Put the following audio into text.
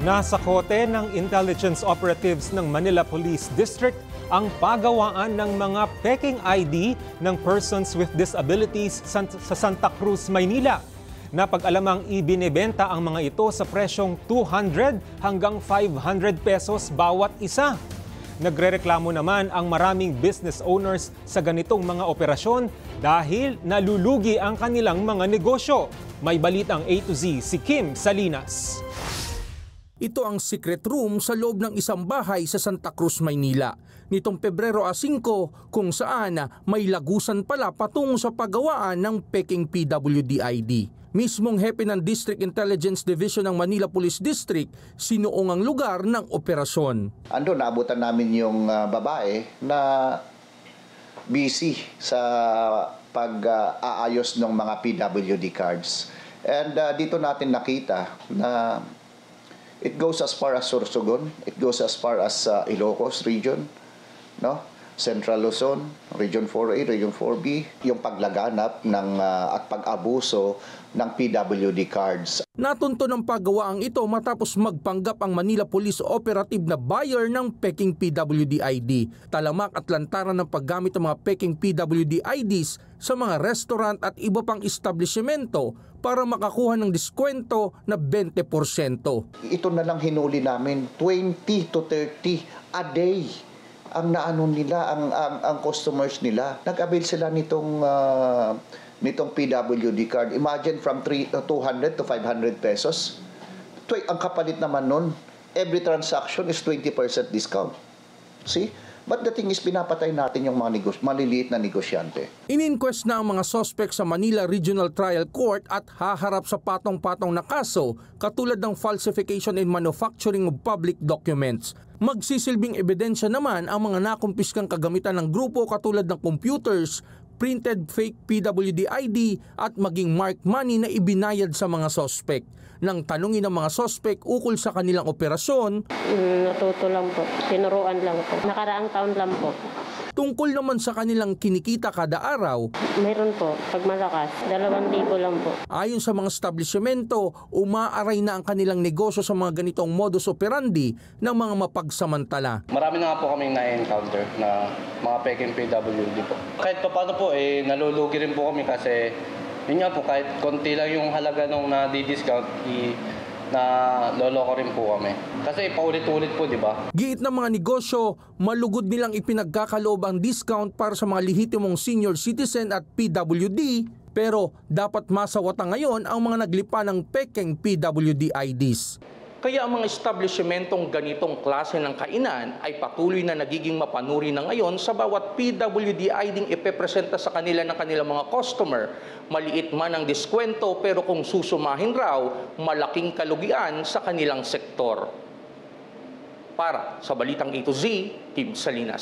Nasa kote ng intelligence operatives ng Manila Police District ang pagawaan ng mga peking ID ng persons with disabilities sa Santa Cruz, Maynila. Napag-alamang ibinebenta ang mga ito sa presyong 200 hanggang 500 pesos bawat isa. Nagrereklamo naman ang maraming business owners sa ganitong mga operasyon dahil nalulugi ang kanilang mga negosyo. May balitang A to Z si Kim Salinas. Ito ang secret room sa loob ng isang bahay sa Santa Cruz, Maynila. Nitong Pebrero 5 kung saan may lagusan pala patungo sa paggawaan ng peking PWD ID. Mismong hepe ng District Intelligence Division ng Manila Police District sinuong ang lugar ng operasyon. Ando, naabutan namin yung babae na busy sa pag-aayos ng mga PWD cards. And dito natin nakita na it goes as far as Sorsogon, it goes as far as Ilocos region, no? Central Luzon, Region 4A, Region 4B, yung paglaganap ng at pag-abuso ng PWD cards. Natunto ng paggawaang ito matapos magpanggap ang Manila Police Operative na buyer ng peking PWD ID. Talamak at lantaran ng paggamit ng mga peking PWD IDs sa mga restaurant at iba pang establishmento para makakuha ng diskwento na 20%. Ito na lang hinuli namin, 20 to 30 a day. Ang naano nila, ang customers nila. Nag-avail sila nitong PWD card. Imagine from 200 to 500 pesos. Ang kapalit naman nun, every transaction is 20% discount. See? But the thing is, pinapatay natin yung mga maliliit na negosyante. In-inquest na ang mga suspect sa Manila Regional Trial Court at haharap sa patong-patong na kaso katulad ng falsification and manufacturing of public documents. Magsisilbing ebidensya naman ang mga nakumpiskang kagamitan ng grupo katulad ng computers, printed fake PWD ID at maging marked money na ibinayad sa mga suspect. Nang tanungin ng mga suspect ukol sa kanilang operasyon, natuto lang po, tinuruan lang po, nakaraang taon lang po. Tungkol naman sa kanilang kinikita kada araw, mayroon po, pag malakas, 2,000 lang po. Ayon sa mga establishmento, umaaray na ang kanilang negosyo sa mga ganitong modus operandi ng mga mapagsamantala. Marami na nga po kaming na-encounter na mga peking PWD po. Kahit paano po, nalulugi rin po kami kasi yun nga po, kahit konti lang yung halaga nung na-discount, na loloko rin po kami. Kasi paulit-ulit po, di ba? Giit ng mga negosyo, malugod nilang ipinagkakaloob ang discount para sa mga lehitimong senior citizen at PWD, pero dapat masawata ngayon ang mga naglipa ng peking PWD IDs. Kaya ang mga establishmentong ganitong klase ng kainan ay patuloy na nagiging mapanuri na ngayon sa bawat PWD ID ipepresenta sa kanila ng kanilang mga customer. Maliit man ang diskwento pero kung susumahin raw, malaking kalugian sa kanilang sektor. Para sa Balitang A to Z, Kim Salinas.